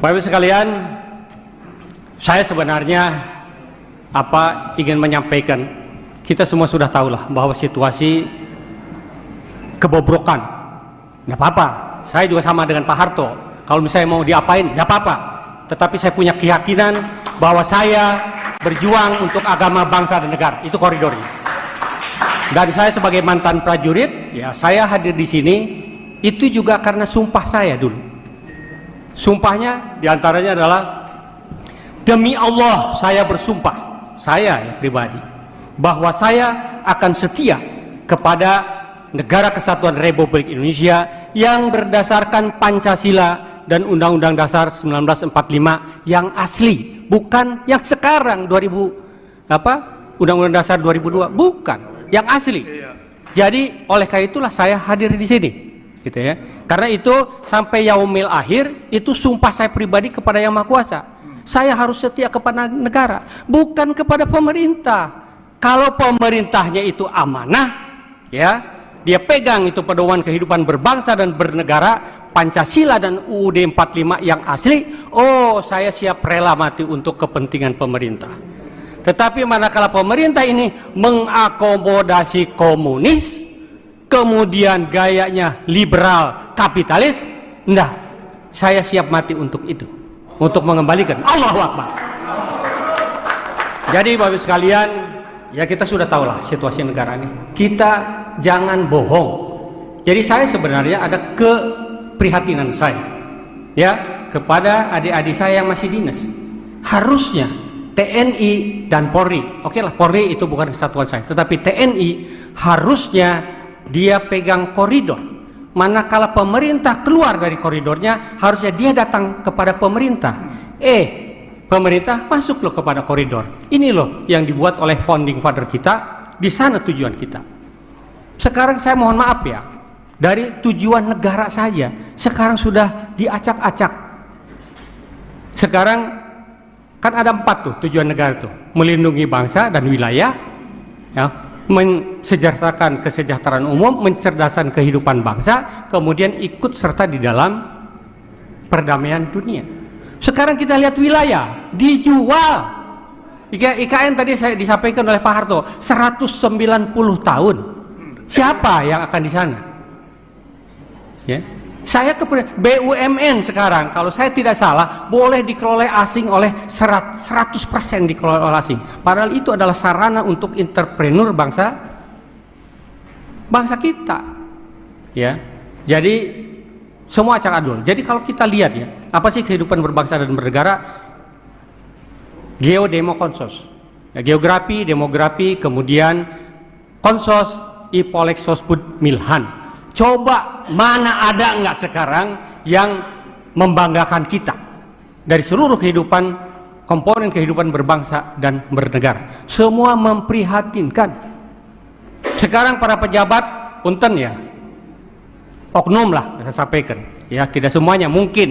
Bapak Ibu sekalian, saya sebenarnya ingin menyampaikan, kita semua sudah tahulah bahwa situasi kebobrokan. Nggak apa-apa, saya juga sama dengan Pak Harto. Kalau misalnya mau diapain, nggak apa-apa. Tetapi saya punya keyakinan bahwa saya berjuang untuk agama, bangsa, dan negara. Itu koridornya. Dan saya sebagai mantan prajurit, ya saya hadir di sini itu juga karena sumpah saya dulu. Sumpahnya diantaranya adalah, demi Allah saya bersumpah, saya ya pribadi, bahwa saya akan setia kepada Negara Kesatuan Republik Indonesia yang berdasarkan Pancasila dan Undang-Undang Dasar 1945 yang asli, bukan yang sekarang Undang-Undang Dasar 2002, bukan yang asli. Jadi oleh karena itulah saya hadir di sini, gitu ya. Karena itu sampai yaumil akhir itu sumpah saya pribadi kepada Yang Maha Kuasa. Saya harus setia kepada negara, bukan kepada pemerintah. Kalau pemerintahnya itu amanah, ya, dia pegang itu pedoman kehidupan berbangsa dan bernegara, Pancasila dan UUD 45 yang asli, oh saya siap rela mati untuk kepentingan pemerintah. Tetapi manakala pemerintah ini mengakomodasi komunis, kemudian gayanya liberal kapitalis, enggak, saya siap mati untuk itu, untuk mengembalikan. Allahu Akbar. Jadi Bapak Ibu sekalian, ya kita sudah tahulah situasi negara ini. Kita jangan bohong. Jadi saya sebenarnya ada keprihatinan saya, ya, kepada adik-adik saya yang masih dinas. Harusnya TNI dan Polri, oke lah, Polri itu bukan kesatuan saya, tetapi TNI harusnya dia pegang koridor. Manakala pemerintah keluar dari koridornya, harusnya dia datang kepada pemerintah. Pemerintah masuk loh kepada koridor. Ini loh yang dibuat oleh founding father kita. Di sana tujuan kita. Sekarang saya mohon maaf ya, dari tujuan negara saja sekarang sudah diacak-acak. Sekarang kan ada 4 tuh tujuan negara tuh: melindungi bangsa dan wilayah, ya, mensejahterakan kesejahteraan umum, mencerdaskan kehidupan bangsa, kemudian ikut serta di dalam perdamaian dunia. Sekarang kita lihat wilayah dijual. IKN tadi saya disampaikan oleh Pak Harto 190 tahun. Siapa yang akan di sana? Ya. Saya BUMN sekarang, kalau saya tidak salah, boleh dikelola asing oleh 100% dikelola oleh asing. Padahal itu adalah sarana untuk entrepreneur bangsa kita. Ya. Jadi semua acak adul. Jadi kalau kita lihat ya, apa sih kehidupan berbangsa dan bernegara? Geodemo-konsos. Ya, geografi, demografi, kemudian konsos, ipolexospud milhan. Coba mana ada nggak sekarang yang membanggakan kita dari seluruh kehidupan, komponen kehidupan berbangsa dan bernegara. Semua memprihatinkan. Sekarang para pejabat, punten ya, oknum lah saya sampaikan. Ya, tidak semuanya mungkin.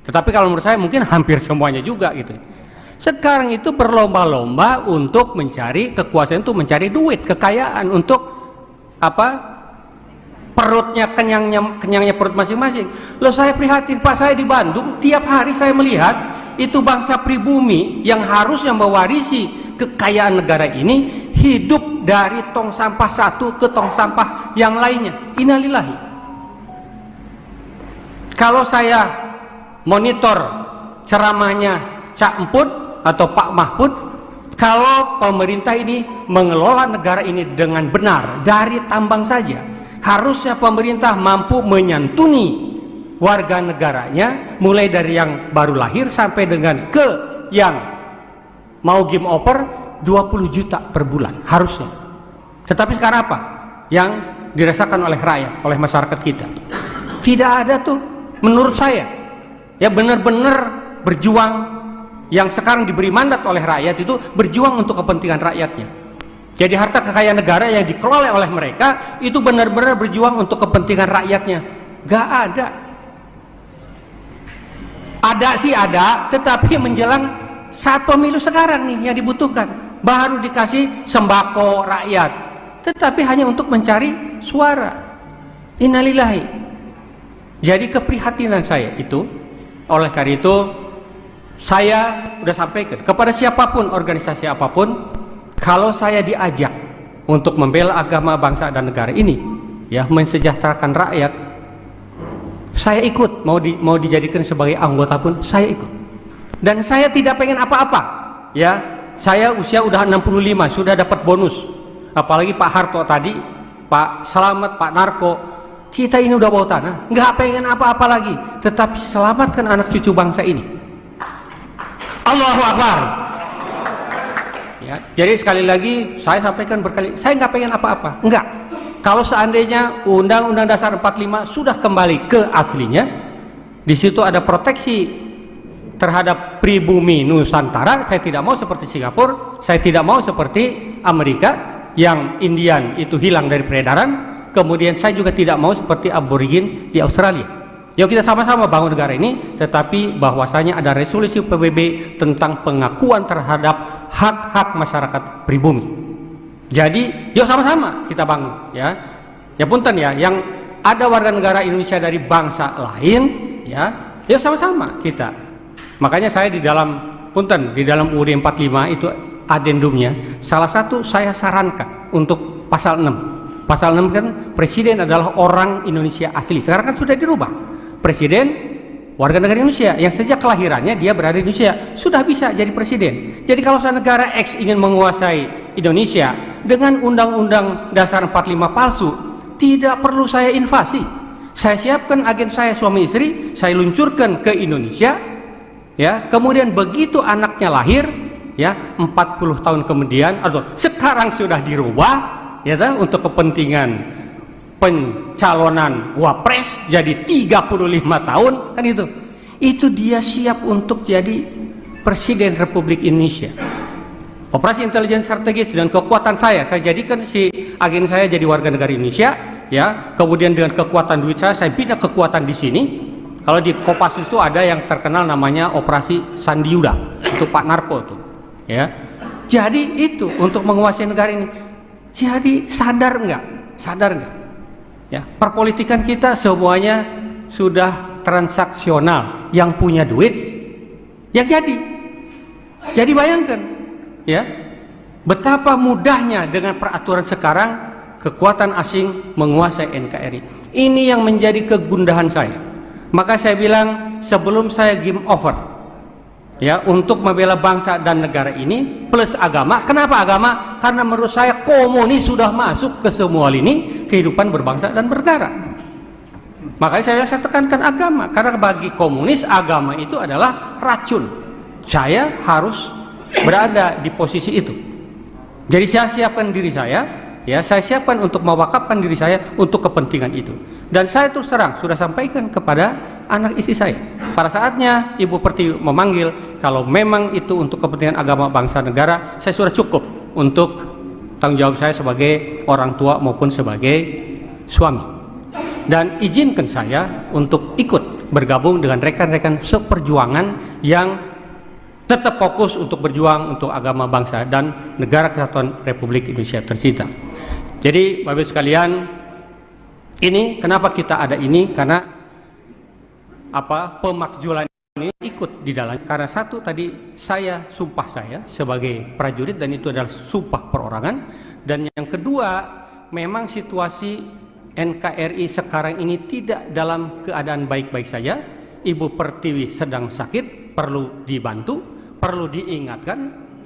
Tetapi kalau menurut saya mungkin hampir semuanya juga gitu. Sekarang itu berlomba-lomba untuk mencari kekuasaan, untuk mencari duit, kekayaan, untuk apa? Perutnya kenyangnya perut masing-masing. Loh, saya prihatin, Pak. Saya di Bandung tiap hari saya melihat itu bangsa pribumi yang harusnya mewarisi kekayaan negara ini hidup dari tong sampah satu ke tong sampah yang lainnya. Innalillahi. Kalau saya monitor ceramahnya Cak Emput atau Pak Mahfud, kalau pemerintah ini mengelola negara ini dengan benar dari tambang saja, harusnya pemerintah mampu menyantuni warga negaranya, mulai dari yang baru lahir sampai dengan ke yang mau game over 20 juta per bulan, harusnya. Tetapi sekarang apa yang dirasakan oleh rakyat, oleh masyarakat kita? Tidak ada tuh, menurut saya, ya benar-benar berjuang. Yang sekarang diberi mandat oleh rakyat itu berjuang untuk kepentingan rakyatnya. Jadi harta kekayaan negara yang dikelola oleh mereka itu benar-benar berjuang untuk kepentingan rakyatnya. Gak ada. Ada sih ada, tetapi menjelang saat pemilu sekarang nih yang dibutuhkan, baru dikasih sembako rakyat, tetapi hanya untuk mencari suara. Innalillahi. Jadi keprihatinan saya itu, Oleh karena itu, saya sudah sampaikan kepada siapapun, organisasi apapun, kalau saya diajak untuk membela agama, bangsa dan negara ini, ya, mensejahterakan rakyat, saya ikut. Mau dijadikan sebagai anggota pun saya ikut. Dan saya tidak pengen apa-apa, ya. Saya usia udah 65, sudah dapat bonus. Apalagi Pak Harto tadi, Pak Slamet, Pak Narko, kita ini udah bawa tanah, nggak pengen apa-apa lagi, tetapi selamatkan anak cucu bangsa ini. Allahu Akbar. Ya, jadi sekali lagi saya sampaikan berkali, saya nggak pengen apa-apa, enggak. Kalau seandainya Undang-Undang Dasar 45 sudah kembali ke aslinya, di situ ada proteksi terhadap pribumi Nusantara. Saya tidak mau seperti Singapura, saya tidak mau seperti Amerika yang Indian itu hilang dari peredaran. Kemudian saya juga tidak mau seperti aborigin di Australia. Yuk kita sama-sama bangun negara ini, tetapi bahwasanya ada resolusi PBB tentang pengakuan terhadap hak-hak masyarakat pribumi. Jadi yuk sama-sama kita bangun, ya. Ya punten ya, yang ada warga negara Indonesia dari bangsa lain, ya, yuk sama-sama kita. Makanya saya di dalam punten, di dalam UUD 45 itu adendumnya, salah satu saya sarankan untuk pasal 6. Pasal 6 kan presiden adalah orang Indonesia asli. Sekarang kan sudah dirubah. Presiden warga negara Indonesia yang sejak kelahirannya dia berada di Indonesia sudah bisa jadi presiden. Jadi kalau negara X ingin menguasai Indonesia dengan Undang-Undang Dasar 45 palsu, tidak perlu saya invasi. Saya siapkan agen saya, suami istri, saya luncurkan ke Indonesia, ya. Kemudian begitu anaknya lahir, ya, 40 tahun kemudian atau sekarang sudah dirubah, ya, untuk kepentingan pencalonan wapres jadi 35 tahun kan itu dia siap untuk jadi presiden Republik Indonesia. Operasi intelijen strategis dan kekuatan saya jadikan si agen saya jadi warga negara Indonesia, ya. Kemudian dengan kekuatan duit saya bina kekuatan di sini. Kalau di Kopassus itu ada yang terkenal namanya Operasi Sandiuda, itu Pak Narko tuh, ya. Jadi itu untuk menguasai negara ini. Jadi sadar nggak? Ya, perpolitikan kita semuanya sudah transaksional. Yang punya duit, yang jadi. Jadi bayangkan, ya, betapa mudahnya dengan peraturan sekarang kekuatan asing menguasai NKRI. Ini yang menjadi kegundahan saya. Maka saya bilang sebelum saya game over, ya, untuk membela bangsa dan negara ini plus agama. Kenapa agama? Karena menurut saya komunis sudah masuk ke semua lini kehidupan berbangsa dan bernegara. Makanya saya tekankan agama, karena bagi komunis agama itu adalah racun. Saya harus berada di posisi itu. Jadi saya siapkan diri saya, ya, saya siapkan untuk mewakafkan diri saya untuk kepentingan itu. Dan saya terus terang sudah sampaikan kepada anak istri saya. Pada saatnya Ibu Pertiwi memanggil, kalau memang itu untuk kepentingan agama, bangsa, negara, saya sudah cukup untuk tanggung jawab saya sebagai orang tua maupun sebagai suami. Dan izinkan saya untuk ikut bergabung dengan rekan-rekan seperjuangan yang tetap fokus untuk berjuang untuk agama, bangsa, dan negara kesatuan Republik Indonesia tercinta. Jadi Bapak-Ibu sekalian, ini kenapa kita ada ini, karena pemakzulan ini ikut di dalam, karena satu tadi saya sumpah saya sebagai prajurit dan itu adalah sumpah perorangan, dan yang kedua memang situasi NKRI sekarang ini tidak dalam keadaan baik-baik saja. Ibu Pertiwi sedang sakit, perlu dibantu, perlu diingatkan,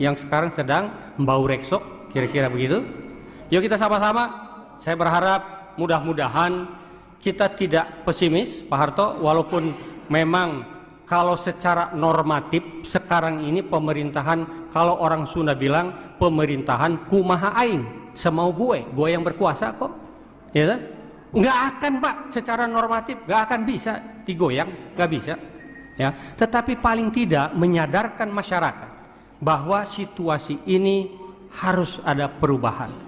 yang sekarang sedang bau reksok, kira-kira begitu. Yuk kita sama-sama, saya berharap mudah-mudahan kita tidak pesimis, Pak Harto, walaupun memang kalau secara normatif sekarang ini pemerintahan, kalau orang Sunda bilang pemerintahan kumaha aing, semau gue yang berkuasa kok, ya kan? Nggak akan, Pak, secara normatif nggak akan bisa digoyang, nggak bisa, ya. Tetapi paling tidak menyadarkan masyarakat bahwa situasi ini harus ada perubahan.